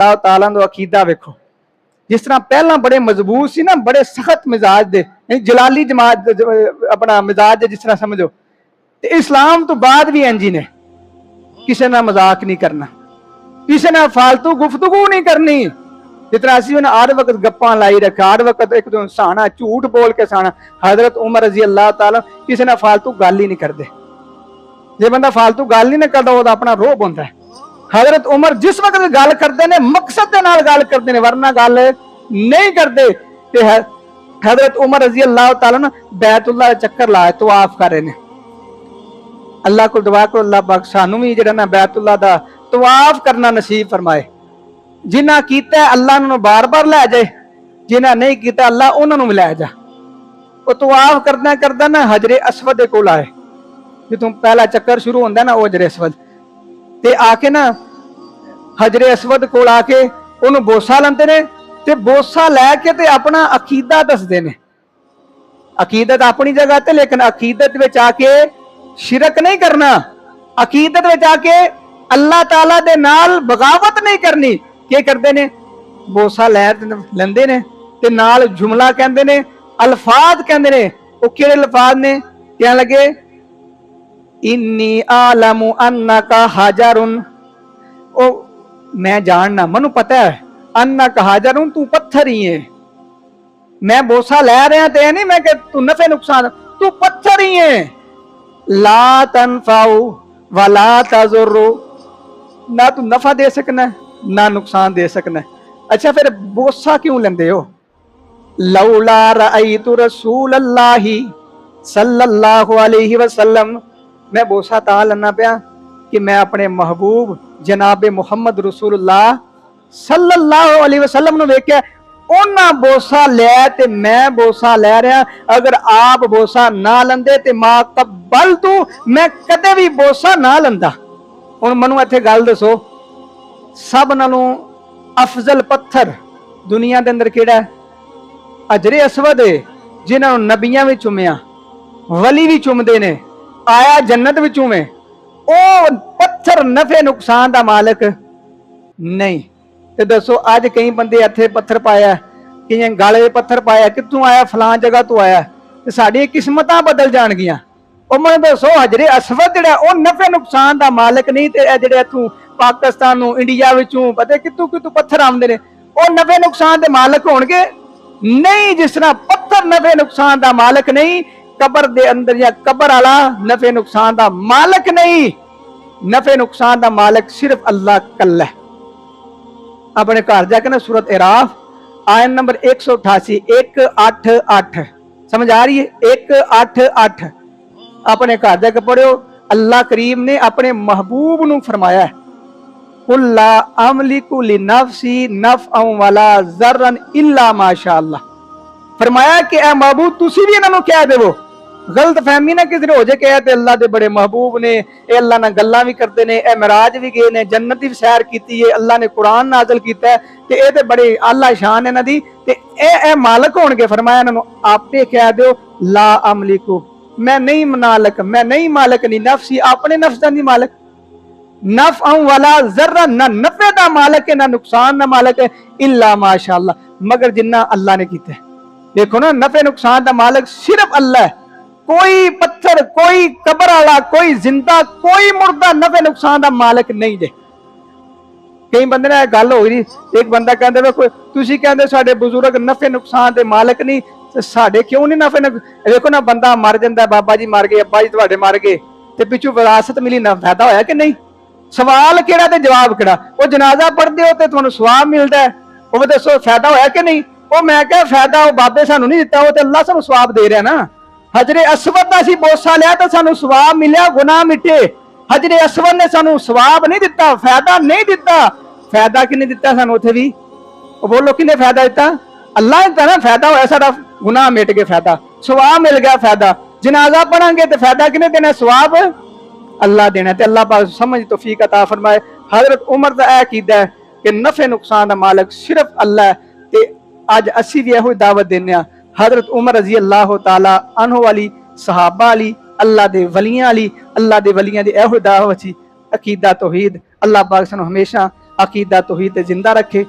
ताला दा अकीदा वेखो, जिस तरह पहला बड़े मजबूत सी ना, बड़े सख्त मिजाज दे, जलाली जमात अपना मिजाज जिस तरह समझो, ते इस्लाम तो बाद भी इंज ही ने, किसी ना मजाक नहीं करना, किसी ना फालतू गुफ्तगू नहीं करनी। जितना असी हर वक्त गप्पा लाई रखा, हर वक्त एक दूसरे हसाना, झूठ बोल के हसाना। हजरत उमर रजी अल्लाह ताला किसी ना फालतू गल ही नहीं करते। जो बंदा फालतू गल ही नहीं करता वो अपना रोब होता है। हजरत उमर जिस वक्त गल करते हैं मकसद के नाल गल करते हैं, वरना गल नहीं करते। हजरत उमर रजी अल्लाह ताला ना बैतुल्लाह चक्कर लाए, तवाफ कर रहे हैं। अल्लाह को दुआ करो, अल्लाह पाक सानू भी जिहड़ा ना बैतुल्लाह दा तवाफ करना नसीब फरमाए। जिन्हें किया अल्लाह उन्होंने बार बार लै जाए, जिन्हें नहीं किया अल्लाह उन्होंने लै जा। वो तवाफ करदा करदा ना हजरे असवद दे कोल आए, जितों पहला चक्कर शुरू होंदा ना, वो हजरे असवद ते आके ना हजरे असवद कोल आके उन्होंने बोसा लेंदे ने, ते बोसा लैके ते अपना अकीदा दसदे ने। अकीदत अपनी जगह ते, लेकिन अकीदत विच आके शिरक नहीं करना, अकीदत विच आके अल्लाह ताला दे नाल बगावत नहीं करनी। क्या करते ने, बोसा लेंदे ने ते नाल जुमला कहंदे ने, अल्फाज कहंदे ने। वो किहड़े अल्फाज ने? कहन लगे इन्नी आलमु अन्नका हाजरुन, ओ मैं जानना, मनु पता है, अन्नका हाजरुन, तू पत्थर ही है। मैं बोसा लै रहा ते नहीं मैं तू नफे नुकसान, तू पत्थर ही है। ला तनफाउ वला तजुर्रु, ना तू नफा दे सकना ना नुकसान दे सकना। अच्छा फिर बोसा क्यों लेंदे हो? लौला रअयतु रसूलल्लाहि सल्लल्लाहु अलैहि वसल्लम, मैं बोसा तां लन्ना पिया कि मैं अपने महबूब जनाब मुहम्मद रसूलुल्लाह सल्लल्लाहु अलैहि वसल्लम नूं वेख्या, उन्हां बोसा लै ते मैं बोसा लै रहा। अगर आप बोसा ना लंदे ते मा कबल तू, मैं कदे भी बोसा ना लंदा। हुण मनु इत्थे गल दसो, सब नालों अफजल पत्थर दुनिया के अंदर केड़ा है? हजरे असवद, जिन्हों नबियां भी चुमिया, वली भी चुमते ने, आया जन्नत भी चुमे। ओ पत्थर नफे नुकसान का मालिक नहीं। तो दसो अज कई बंदे इत्थे पत्थर पाया, कई गाले पत्थर पाया, कितों आया? फलां जगह तो आया। तो साड़ी किस्मत बदल जाएगियां। मैं दसो हजरे असवद जिहड़ा ओ नफे नुकसान का मालिक नहीं, ते जिहड़े इत्थों पाकिस्तान इंडिया विचों पता कितों कितों पत्थर आउंदे ने, ओ नफे नुकसान के मालिक होणगे नहीं। जिस तरह पत्थर नफे नुकसान का मालिक नहीं, कबर दे अंदर या कबर वाला नफे नुकसान का मालिक नहीं। नफे नुकसान का मालिक सिर्फ अल्लाह कल्ला है। अपने घर जाके ना सूरत इराफ आयत नंबर 188 188 समझ आ रही है? 188 अपने घर जाके पढ़ो। अल्लाह करीम ने अपने महबूब नूं फरमाया है, कुल्ला अमलिकु लिनफ्सी नफ़अन वला ज़र्रन इल्ला माशा अल्लाह। फरमाया कि ए महबूब तुसी भी इन्हां नूं कह देवो, गलत फहमी ना किसी हो जाए कि ए अल्लाह दे बड़े महबूब ने, ए अल्लाह नाल गल्लां भी करते ने, ए मिराज भी गए ने, जन्नत भी सैर कीती है, अल्लाह ने कुरान नाज़िल कीता है, ते ए ते बड़े आला शान इन्हां दी, ते ए मालिक होणगे। फरमाया इन्हां नूं आपे कह दो ला अमलिकु, मैं नहीं मालिक, मैं नहीं मालिक नहीं नफ्सी, अपने नफ्स दा नहीं मालिक, नफ़अन वला ज़र्रा, ना नफे दा मालिक है ना नुकसान दा मालिक है, इल्ला माशा अल्लाह, मगर जिन्ना अल्लाह ने कीता है। देखो ना, नफे नुकसान दा मालिक सिर्फ अल्लाह है। कोई पत्थर, कोई कबर वाला, कोई जिंदा, कोई मुर्दा नफे नुकसान का मालिक नहीं जे। कई बंदे ने गल हो गई, एक बंदा कहते कोई तुसी कहते साडे बुजुर्ग नफे नुकसान के मालिक नहीं, तो साडे क्यों नहीं नफे? देखो ना, बंदा मर जाता, बाबा जी मर गए, अब्बा जी तुहाडे मर गए, ते पिछू विरासत मिली, ना फायदा होया कि नहीं? सवाल केड़ा ते जवाब केड़ा? वो जनाजा पढ़ते हो तो तुहानू सवाब मिलता है, वो दसो फायदा होया कि नहीं? वो मैं क्या फायदा, वो बाबे सानू नहीं दिता, वो तो अल्लाह सानू सवाब दे रहा ना। हजरे असवद का असीं बोसा लिया तो सानू सवाब मिलिया, गुनाह मिटे। हजरे असवद ने सानू सवाब नहीं दिता, फायदा नहीं दिता। फायदा किने दिता सानू? उत्थे भी बोलो किने फायदा दिता? अल्लाह ने ना फायदा होया, साडा गुनाह मिट गया, फायदा सवाब मिल गया। फायदा जनाजा पढ़ांगे तो फायदा किने देना? सवाब अल्लाह देना। ते अल्लाह पाक समझ तौफीक अता फरमाए। हजरत उमर का यह अकीदा है कि नफे नुकसान का मालिक सिर्फ अल्लाह है, ते अज असी भी यही दावत देने। हजरत उमर रजी अल्लाह तआला अन्हु वाली, सहाबा वाली, अल्लाह दे वलियां वाली, अल्लाह दे वलियां दी एहो दावत सी अकीदा तौहीद। अल्लाह पाक सानू हमेशा ਅਕੀਦਾ ਤੌਹੀਦ ਤੇ ਜ਼ਿੰਦਾ ਰੱਖੇ।